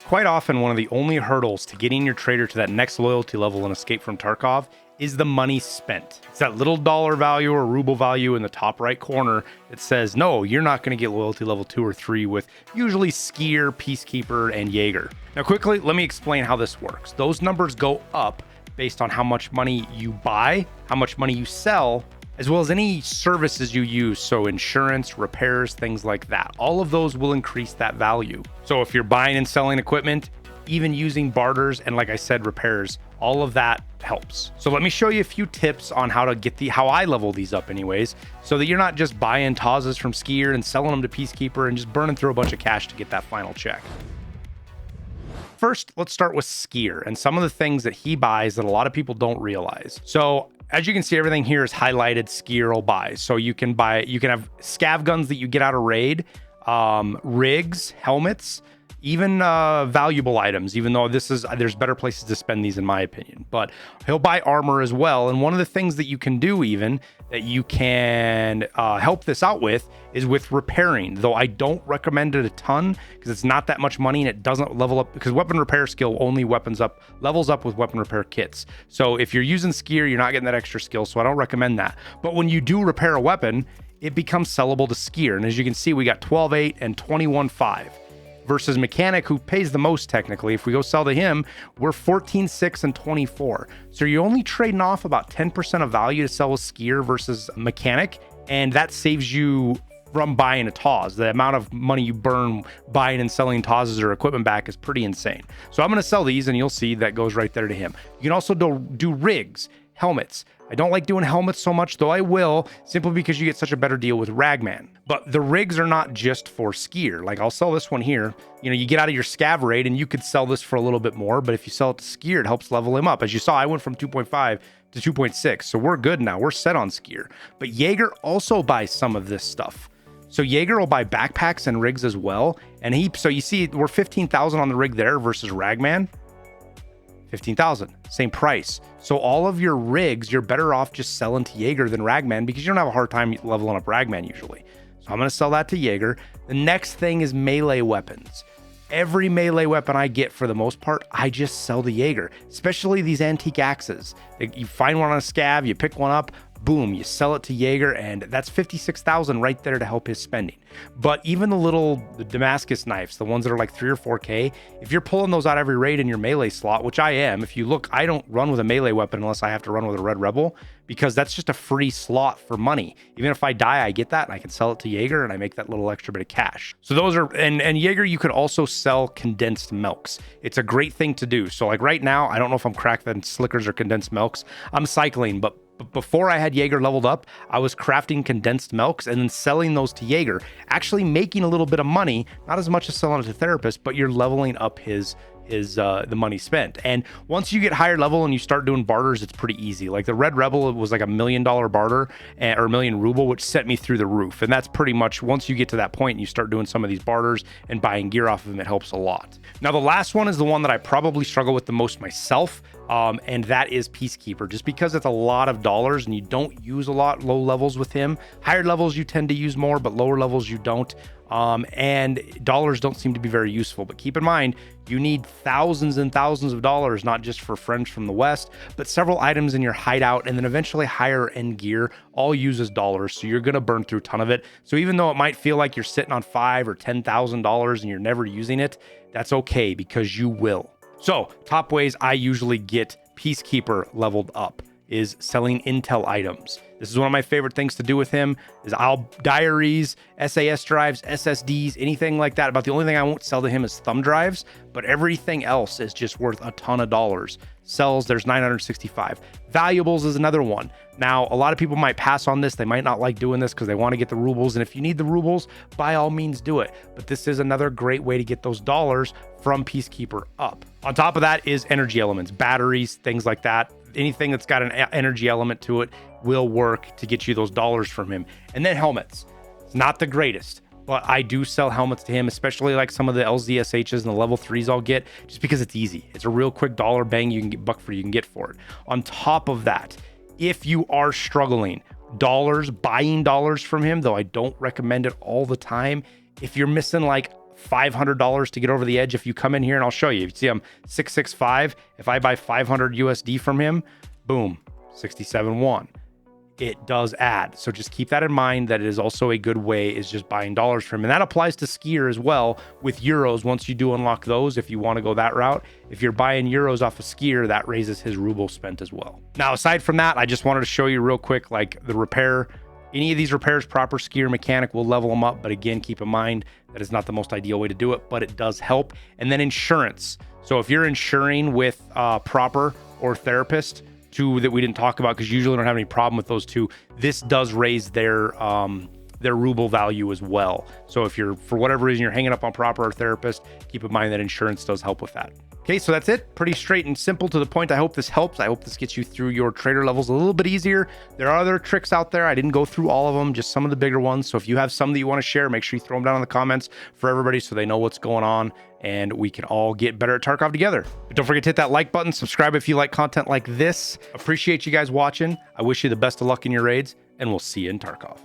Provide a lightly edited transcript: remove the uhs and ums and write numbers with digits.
Quite often, one of the only hurdles to getting your trader to that next loyalty level in Escape from Tarkov is the money spent. It's that little dollar value or ruble value in the top right corner that says, no, you're not going to get loyalty level 2 or 3 with usually Skier, Peacekeeper, and Jaeger. Now, quickly, let me explain how this works. Those numbers go up based on how much money you buy, how much money you sell, as well as any services you use. So insurance, repairs, things like that. All of those will increase that value. So if you're buying and selling equipment, even using barters, and like I said, repairs, all of that helps. So let me show you a few tips on how to get how I level these up anyways, so that you're not just buying Tazas from Skier and selling them to Peacekeeper and just burning through a bunch of cash to get that final check. First, let's start with Skier and some of the things that he buys that a lot of people don't realize. So as you can see, everything here is highlighted Skier will buy. So you can have scav guns that you get out of raid, rigs, helmets, even valuable items, even though there's better places to spend these in my opinion. But he'll buy armor as well. And one of the things that you can do even that you can help this out with is with repairing, though I don't recommend it a ton because it's not that much money and it doesn't level up, because weapon repair skill only levels up with weapon repair kits. So if you're using Skier, you're not getting that extra skill, so I don't recommend that. But when you do repair a weapon, it becomes sellable to Skier. And as you can see, we got 12.8 and 21.5. versus Mechanic, who pays the most technically. If we go sell to him, we're 14.6 and 24. So you're only trading off about 10% of value to sell a Skier versus Mechanic, and that saves you from buying a Taz. The amount of money you burn buying and selling Tazes or equipment back is pretty insane. So I'm going to sell these, and you'll see that goes right there to him. You can also do rigs, helmets. I don't like doing helmets so much, though I will, simply because you get such a better deal with Ragman. But the rigs are not just for Skier. Like, I'll sell this one here. You know, you get out of your scav raid and you could sell this for a little bit more, but if you sell it to Skier, it helps level him up. As you saw, I went from 2.5 to 2.6, so we're good now. We're set on Skier. But Jaeger also buys some of this stuff. So Jaeger will buy backpacks and rigs as well. And so you see, we're 15,000 on the rig there versus Ragman. 15,000, same price. So all of your rigs, you're better off just selling to Jaeger than Ragman because you don't have a hard time leveling up Ragman usually. So I'm going to sell that to Jaeger. The next thing is melee weapons. Every melee weapon I get, for the most part, I just sell to Jaeger, especially these antique axes. You find one on a scav, you pick one up, boom, you sell it to Jaeger, and that's 56,000 right there to help his spending. But even the Damascus knives, the ones that are like 3 or 4K, if you're pulling those out every raid in your melee slot, which I am, if you look, I don't run with a melee weapon unless I have to run with a Red Rebel, because that's just a free slot for money. Even if I die, I get that, and I can sell it to Jaeger, and I make that little extra bit of cash. So those are, and Jaeger, you could also sell condensed milks. It's a great thing to do. So like right now, I don't know if I'm cracking slickers or condensed milks. I'm cycling, but before I had Jaeger leveled up, I was crafting condensed milks and then selling those to Jaeger, actually making a little bit of money, not as much as selling it to Therapist, but you're leveling up the money spent. And once you get higher level and you start doing barters, it's pretty easy. Like the Red Rebel, it was like $1 million barter, or 1 million ruble, which set me through the roof. And that's pretty much, once you get to that point and you start doing some of these barters and buying gear off of them, it helps a lot. Now, the last one is the one that I probably struggle with the most myself. And that is Peacekeeper, just because it's a lot of dollars and you don't use a lot low levels with him. Higher levels you tend to use more, but lower levels you don't. And dollars don't seem to be very useful. But keep in mind, you need thousands and thousands of dollars, not just for friends from the West, but several items in your hideout, and then eventually higher end gear all uses dollars. So you're going to burn through a ton of it. So even though it might feel like you're sitting on $5,000 or $10,000 and you're never using it, that's okay, because you will. So top ways I usually get Peacekeeper leveled up is selling intel items. This is one of my favorite things to do with him, is diaries, SAS drives, SSDs, anything like that. About the only thing I won't sell to him is thumb drives, but everything else is just worth a ton of dollars. Sells, there's 965. Valuables is another one. Now, a lot of people might pass on this. They might not like doing this because they want to get the rubles. And if you need the rubles, by all means do it. But this is another great way to get those dollars from Peacekeeper up. On top of that is energy elements, batteries, things like that. Anything that's got an energy element to it will work to get you those dollars from him. And then helmets. It's not the greatest, but I do sell helmets to him, especially like some of the LZSHs and the level 3s I'll get, just because it's easy. It's a real quick dollar bang you can get, you can get for it. On top of that, if you are struggling, buying dollars from him, though I don't recommend it all the time, if you're missing like $500 to get over the edge if you come in here, and I'll show you. If you see I'm 665, if I buy 500 USD from him, boom, 67.1. It does add. So just keep that in mind, that it is also a good way is just buying dollars from him. And that applies to skier as well with euros. Once you do unlock those, if you want to go that route, if you're buying euros off a skier, that raises his ruble spent as well. Now, aside from that, I just wanted to show you real quick, like the repair. Any of these repairs, proper skier mechanic will level them up. But again, keep in mind that is not the most ideal way to do it, but it does help. And then insurance. So if you're insuring with proper or therapist, two that we didn't talk about because usually don't have any problem with those two, this does raise their ruble value as well. So if you're, for whatever reason, you're hanging up on proper or therapist, keep in mind that insurance does help with that. Okay, so that's it. Pretty straight and simple to the point. I hope this helps. I hope this gets you through your trader levels a little bit easier. There are other tricks out there. I didn't go through all of them, just some of the bigger ones. So if you have some that you want to share, make sure you throw them down in the comments for everybody so they know what's going on and we can all get better at Tarkov together. But don't forget to hit that like button, subscribe if you like content like this. Appreciate you guys watching. I wish you the best of luck in your raids, and we'll see you in Tarkov.